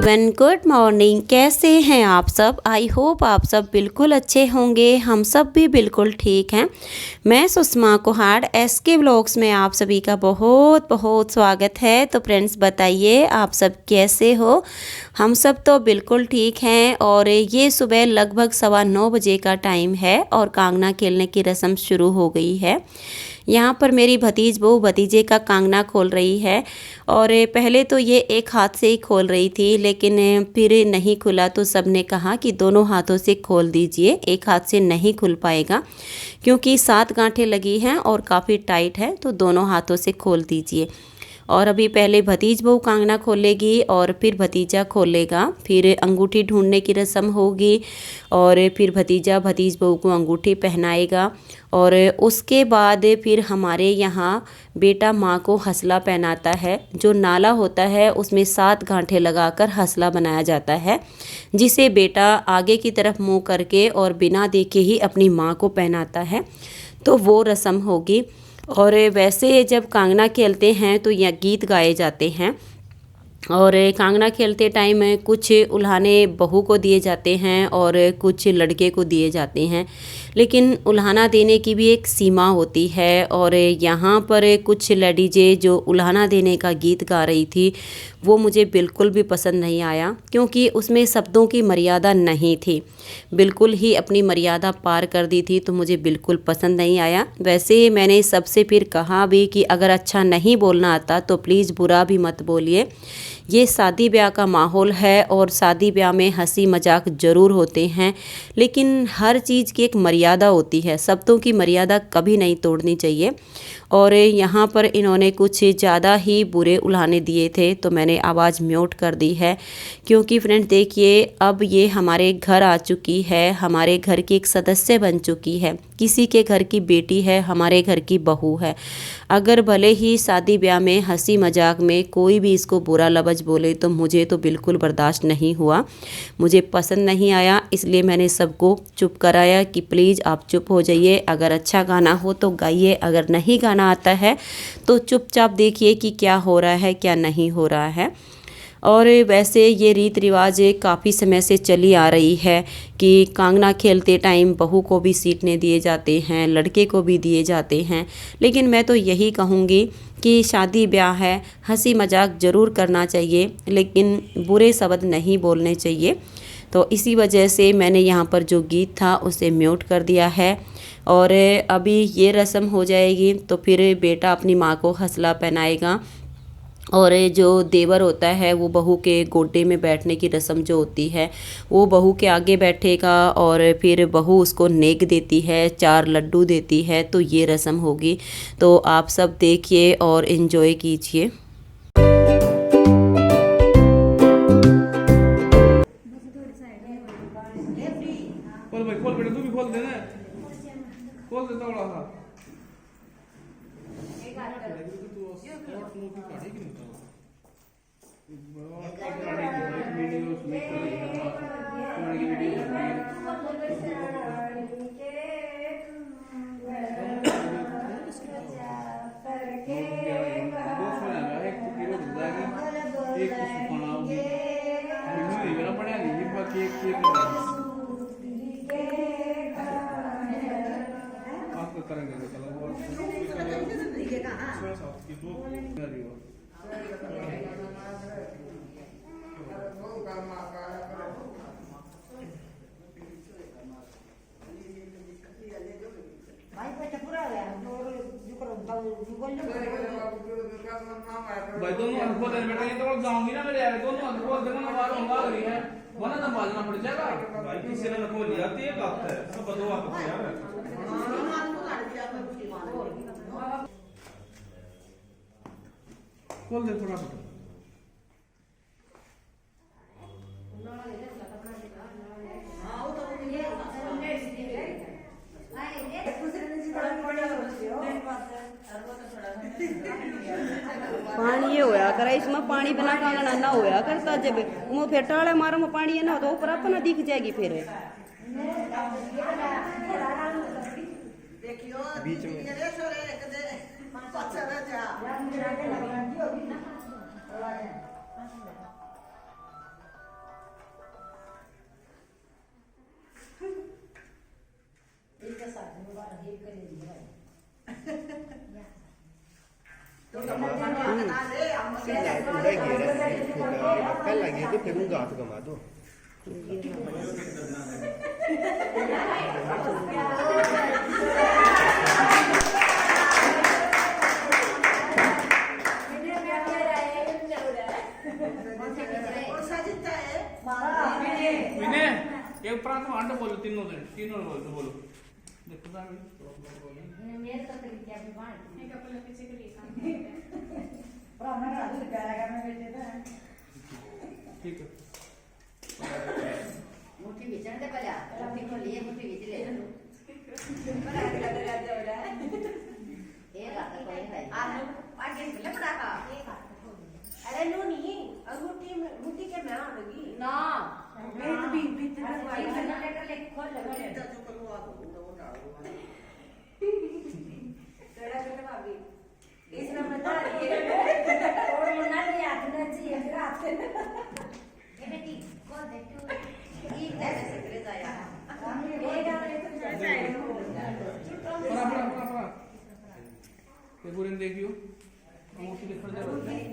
Everyone, good morning. कैसे हैं आप सब? आई होप आप सब बिल्कुल अच्छे होंगे। हम सब भी बिल्कुल ठीक हैं। मैं सुषमा कुहाड़ SK व्लॉग्स में आप सभी का बहुत बहुत स्वागत है। तो फ्रेंड्स, बताइए आप सब कैसे हो? हम सब तो बिल्कुल ठीक हैं। और ये सुबह लगभग 9:15 बजे का टाइम है और कांगना खेलने की रस्म शुरू हो गई है। यहाँ पर मेरी भतीज बहू भतीजे का कांगना खोल रही है। और पहले तो ये एक हाथ से ही खोल रही थी, लेकिन फिर नहीं खुला तो सब ने कहा कि दोनों हाथों से खोल दीजिए, एक हाथ से नहीं खुल पाएगा क्योंकि 7 गांठें लगी हैं और काफ़ी टाइट है, तो दोनों हाथों से खोल दीजिए। और अभी पहले भतीज बहू कांगना खोलेगी और फिर भतीजा खोलेगा। फिर अंगूठी ढूंढने की रस्म होगी और फिर भतीजा भतीज बहू को अंगूठी पहनाएगा। और उसके बाद फिर हमारे यहाँ बेटा माँ को हसला पहनाता है। जो नाला होता है उसमें 7 गांठें लगाकर हसला बनाया जाता है, जिसे बेटा आगे की तरफ मुँह करके और बिना देखे ही अपनी माँ को पहनाता है। तो वो रस्म होगी। और वैसे जब कांगना खेलते हैं तो यह गीत गाए जाते हैं। और कांगना खेलते टाइम कुछ उल्हाने बहू को दिए जाते हैं और कुछ लड़के को दिए जाते हैं, लेकिन उल्हाना देने की भी एक सीमा होती है। और यहाँ पर कुछ लेडीज़ें जो उल्हाना देने का गीत गा रही थी, वो मुझे बिल्कुल भी पसंद नहीं आया क्योंकि उसमें शब्दों की मर्यादा नहीं थी, बिल्कुल ही अपनी मर्यादा पार कर दी थी, तो मुझे बिल्कुल पसंद नहीं आया। वैसे मैंने सबसे फिर कहा भी कि अगर अच्छा नहीं बोलना आता तो प्लीज़ बुरा भी मत बोलिए। ये शादी ब्याह का माहौल है और शादी ब्याह में हंसी मजाक ज़रूर होते हैं, लेकिन हर चीज़ की एक मर्यादा होती है। शब्दों की मर्यादा कभी नहीं तोड़नी चाहिए। और यहाँ पर इन्होंने कुछ ज़्यादा ही बुरे उल्हाने दिए थे, तो मैंने आवाज़ म्यूट कर दी है क्योंकि फ्रेंड देखिए, अब ये हमारे घर आ चुकी है, हमारे घर की एक सदस्य बन चुकी है, किसी के घर की बेटी है, हमारे घर की बहू है। अगर भले ही शादी ब्याह में हंसी मजाक में कोई भी इसको बुरा लफ्ज़ बोले तो मुझे तो बिल्कुल बर्दाश्त नहीं हुआ, मुझे पसंद नहीं आया। इसलिए मैंने सबको चुप कराया कि प्लीज़ आप चुप हो जाइए। अगर अच्छा गाना हो तो गाइए, अगर नहीं गाना आता है तो चुपचाप देखिए कि क्या हो रहा है क्या नहीं हो रहा है। और वैसे ये रीत रिवाज काफ़ी समय से चली आ रही है कि कांगना खेलते टाइम बहू को भी सीटने दिए जाते हैं, लड़के को भी दिए जाते हैं। लेकिन मैं तो यही कहूँगी कि शादी ब्याह है, हंसी मजाक ज़रूर करना चाहिए, लेकिन बुरे शब्द नहीं बोलने चाहिए। तो इसी वजह से मैंने यहाँ पर जो गीत था उसे म्यूट कर दिया है। और अभी ये रस्म हो जाएगी तो फिर बेटा अपनी माँ को हसला पहनाएगा और जो देवर होता है वो बहू के गोडे में बैठने की रस्म जो होती है, वो बहू के आगे बैठेगा और फिर बहू उसको नेक देती है, 4 लड्डू देती है। तो ये रस्म होगी। तो आप सब देखिए और इन्जॉय कीजिए। खोल भाई, खोल बेटा, तू भी खोल देना, खोल देता बड़ा सा। भाई दोनों हाथ खोल देना बेटा, ये तो जाऊंगी ना मेरे यार, दोनों हाथ खोल देना, बाहर होगा रही है, वरना संभालना पड़ जाएगा। भाई किसी ने खोल लिया तो ये बात है, सब बदो आप यार। खोल दे थोड़ा सा। पानी ये होया करे, इसमें पानी बिना कांगना ना होया करता। जब वो फिर टाले मारो में पानी ना तो ऊपर अपना दिख जाएगी। फिर बीच में Pella gitu perungato chiamato. विनय एक प्रांत अंड बोलो तीनों बोलो देखो ना ठीक है मुट्ठी बिचन दे पहले मुट्ठी को लिए मुट्ठी बिच ले ये बात कोई है आलू आगे ले पड़ा का अरे नो नहीं अंगूठी मुट्ठी के मैं आऊंगी ना मैं तो भी भाई जनरेटर ले खोल ले तेरा बेटा भाभी इस नंबर बता ये और मुन्ना भी आते चाहिए फिर आते ये बेटी खोल दे तू ये कैसे सकरे जाया ये गाने तो जाए परा ये पूरे देखियो अंगूठी दिखा जा रहा है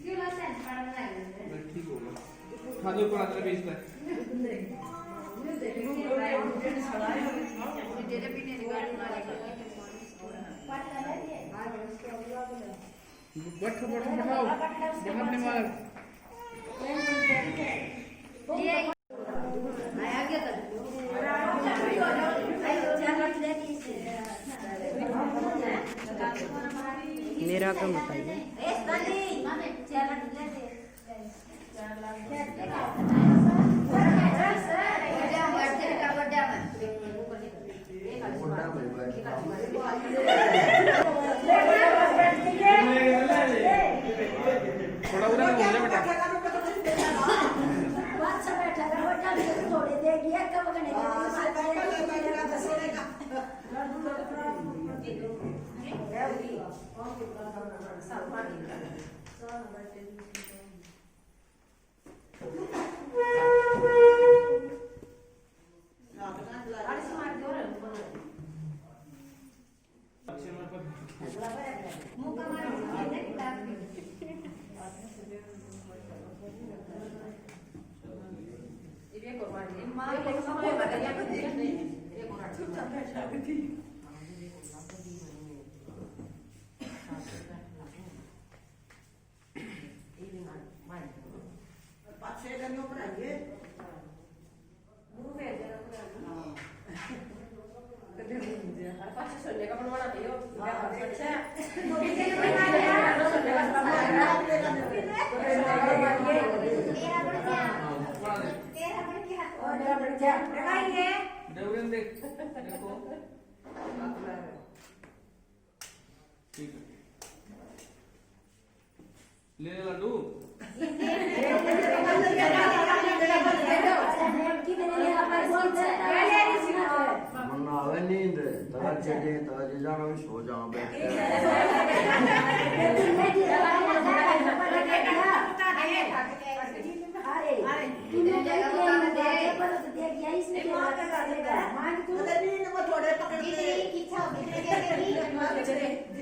क्यों लाते हैं पढ़ने लगे ठीक होगा खादो पर आकर बेच दे तेरे पीने की गाड़ी ना लेकर बैठो बैठाओ अपने मार ये आया क्या कर मेरा काम बताइए। थोड़ा उधर हो जा बेटा देवरन देख देखो ठीक है ले ले लड्डू मन्ना आवे नींद तला चढ़े तला जे जाना भी सो जाओ बैठ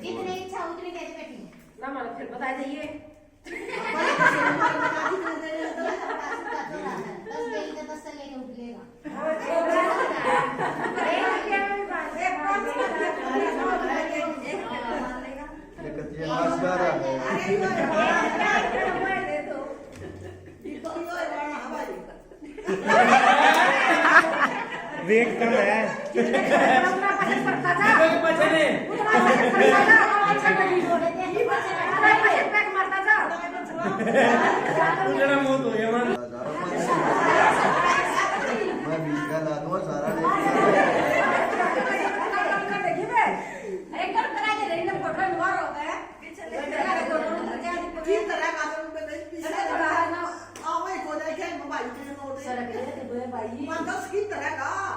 जितनी इच्छा उतनी कहते बेटी ना मानो फिर बता दीजिए कच्चे नमस्कार वेट कम है मैं बीच का ला दूंगा सारा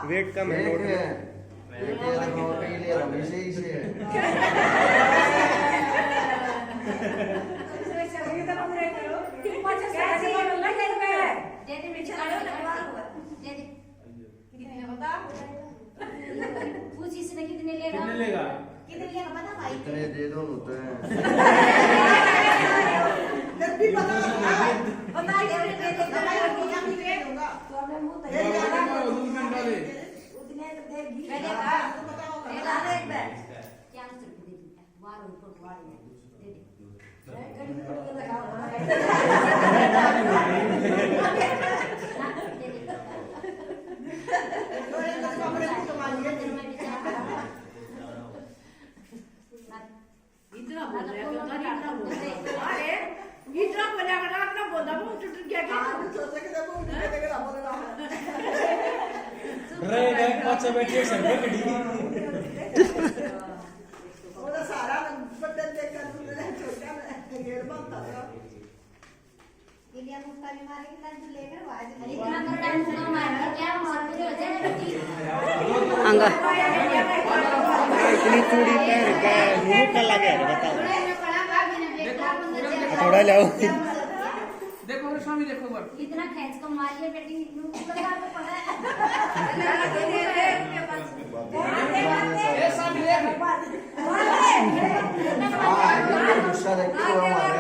वेट कम है नोट में नोट के लिए रमेश ही से पूछ इसने कितने लेगा कितने लेगा कितने लेगा पता भाई इतने दे दो नु तो पता है कितने लेगा तो हमें मुंह तक उतने देगी देगा देगा एक बार क्या आंसर दे दी वार ऊपर वार दे दे गरीब को लगाओ इतना बोल रहा है अरे इतना बोला कर अपना बोलता मुंह टूट गया क्या रे रे अच्छा बैठिए सर कड़ी इंडिया मुक्का भी मारेगी लंच लेकर आज इतना तो टाइम से मारेंगे क्या मारते हो जाए बेटी अंगा इतनी चूड़ी पहन के मुंह का लगे बताओ थोड़ा लाओ देखो रे स्वामी देखो बार इतना खींच को मारिए बेटी लगा के पड़ा ए स्वामी देख गुस्सा देखो हमारा